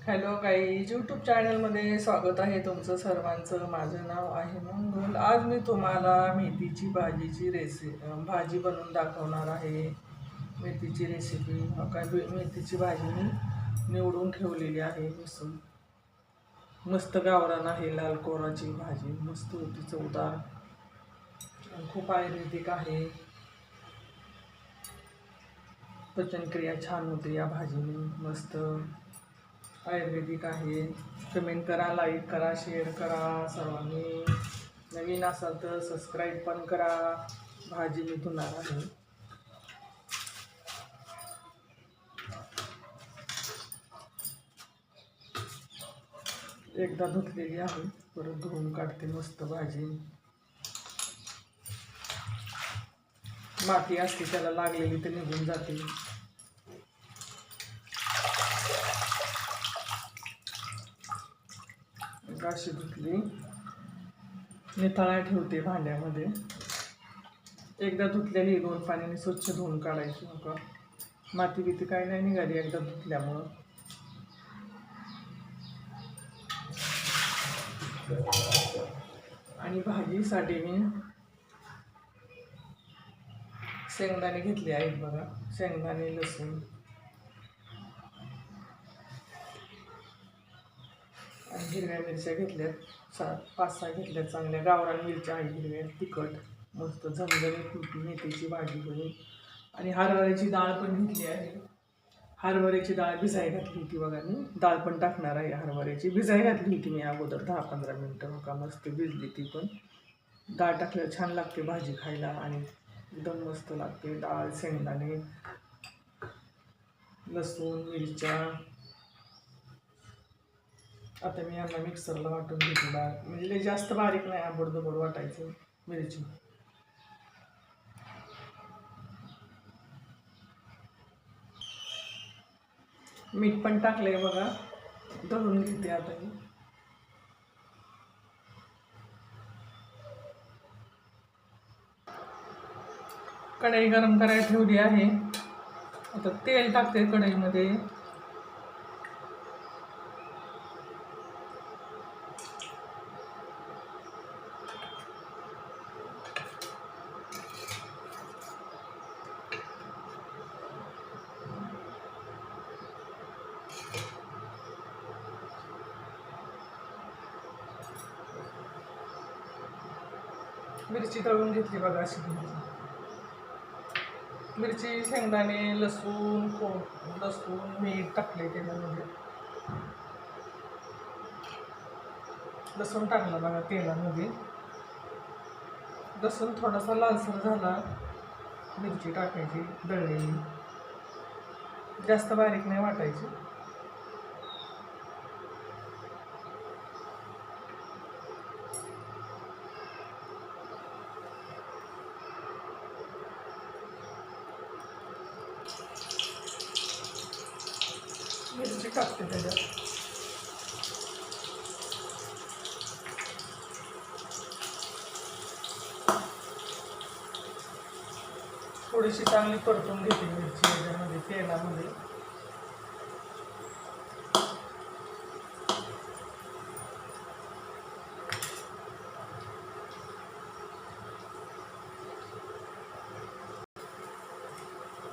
Hello guys, YouTube चॅनलमध्ये स्वागत आहे तुमचं सर्वांचं. माझं नाव आहे मंगल. आज मी तुम्हाला मेथीची भाजी बनवून दाखवणार आहे. मेथीची रेसिपी मेथीची भाजी मी निवडून ठेवलेली आहे. मस्त गावरान आहे. लाल कोराची भाजी मस्त होती, चवदार, खूप आयुर्वेदिक आहे. पचनक्रिया छान होते या भाजीने, मस्त आयुर्वेदिक आहे. कमेंट करा, लाईक करा, शेअर करा. सर्वांनी नवीन असाल तर सबस्क्राईब पण करा. भाजी मी धुणार आहे. एकदा धुतलेली आहे, परत धुवून काढते. मस्त भाजी, माती असते त्याला लागलेली तर निघून जाते. अशी धुतली, निथळा ठेवते भांड्यामध्ये. एकदा धुतलेली 2 पाण्याने स्वच्छ धुवून काढायची. नका माती बिती काही नाही निघाली एकदा धुतल्यामुळं. आणि भाजीसाठी मी शेंगदाणे घेतले आहेत बघा. शेंगदाणे, लसूण आणि हिरव्या मिरच्या घेतल्यात. 5-6 घेतल्यात. चांगल्या गावरान मिरच्या आहेत, हिरव्या, तिखट, मस्त झणझणीत मेथीची भाजी होईल. आणि हरभऱ्याची डाळ पण घेतली आहे. हरभऱ्याची डाळ भिजाय घातली होती बघा. मी डाळ पण टाकणार आहे. हरभऱ्याची भिजाय घातली होती मी अगोदर 10-15 मिनटं. का मस्त भिजली ती पण. डाळ टाकल्यावर छान लागते भाजी खायला आणि एकदम मस्त लागते. डाळ, शेंगदाणे, लसूण, मिरच्या. आता मी यांना मिक्सरला वाटून घेते डाळ. म्हणजे जास्त बारीक नाही, आबडधोबड वाटायचं मिरची. मीठ पण टाकलंय बघा. दळून घेते आता मी. कढई गरम करायला ठेवली आहे. आता तेल टाकते कढईमध्ये. मिरची तळून घेतली बघा अशी. मिरची, शेंगदाणे, लसूण, मीठ टाकले तेलामध्ये. लसूण टाकलं बघा तेलामध्ये. लसूण थोडासा लालसर झाला, मिरची टाकायची दळलेली. जास्त बारीक नाही वाटायची. मिरची टाकते त्याच्यात. थोडीशी चांगली परतून घेते मिरची याच्यामध्ये तेलामध्ये.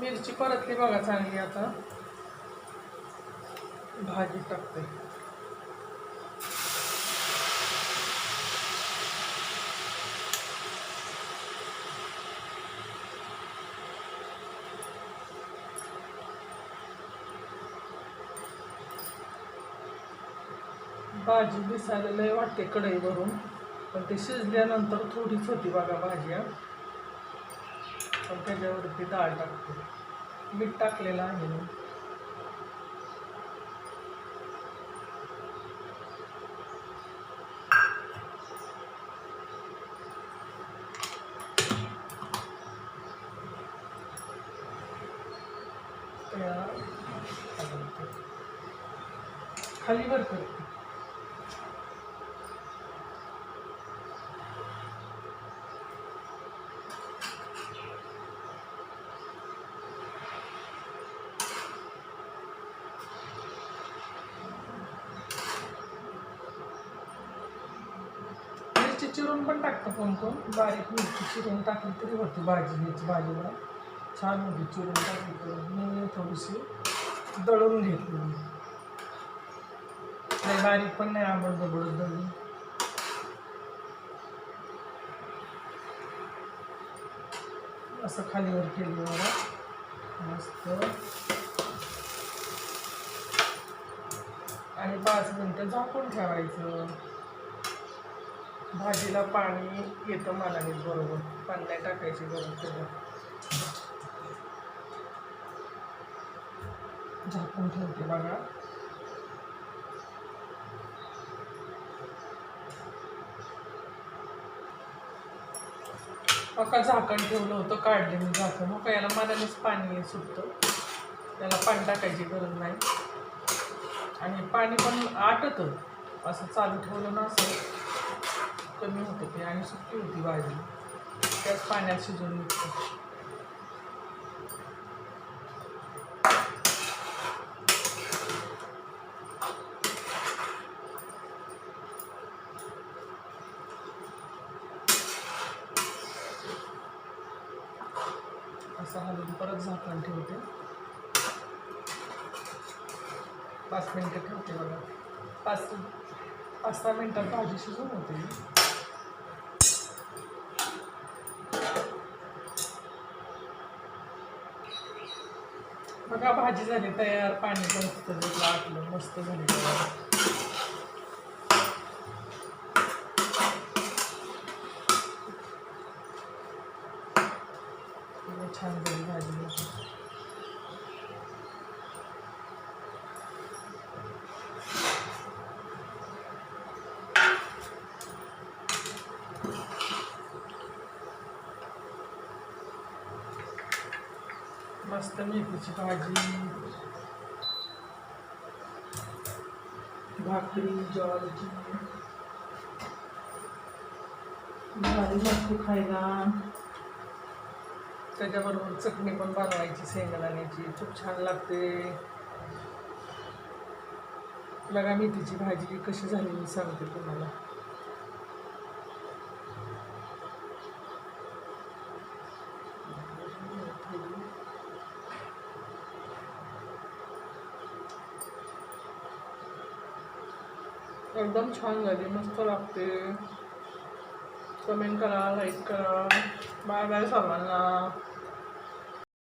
मिरची परतली बघा चांगली. आता भाजी टाकते. भाजी दिसायला लय वाटते कढई भरून, पण ते शिजल्यानंतर थोडीच होती बघा भाजी. पण त्याच्यावरती डाळ टाकते. मीठ टाकलेलं आहे मी. खाली वर करते. मिरची चिरून पण टाकतं कोण कोण, बारीक मिरची चिरून टाकली तरी होती भाजी, ह्याची भाजीला छान होती चिरून टाकली तर. मी थोडीशी दळून घेतली, नाही बारीक पण नाही आवडत, बडत दळून. असं खालीवर केली मला मस्त. आणि 5 मिनटं झाकून ठेवायचं. भाजीला पाणी येतं मनाने बरोबर, पाणी नाही टाकायची गरज त्याला. झाकून ठेवते बघा. बघा झाकण ठेवलं होतं, काढले मी झाकण. मग याला मनानेच पाणी सुटतं, त्याला पाणी टाकायची गरज नाही. आणि पाणी पण आटतं, असं चालू ठेवलं ना असं कमी होतं ते, आणि सुकी होती भाजी, त्याच पाण्यात शिजून निघतं. असं हलवून परत झाकण ठेवते. 5 मिनटं ठेवते बघा. 5-6 मिनटात भाजी शिजून होते. बघा भाजी झाली तयार, पाणी पण आटलं, मस्त झाली तयार. छान झाली भाजी. मस्त मेथीची भाजी, भाकरी ज्वारीची भारी लागते खायला. त्याच्याबरोबर चटणी पण बनवायची शेंगदाण्याची, खूप छान लागते. बघा मेथीची भाजी कशी झाली मी सांगते तुम्हाला. एकदम छान झाली, मस्त लागते. कमेंट करा, लाईक करा. बाय बाय सर्वांना.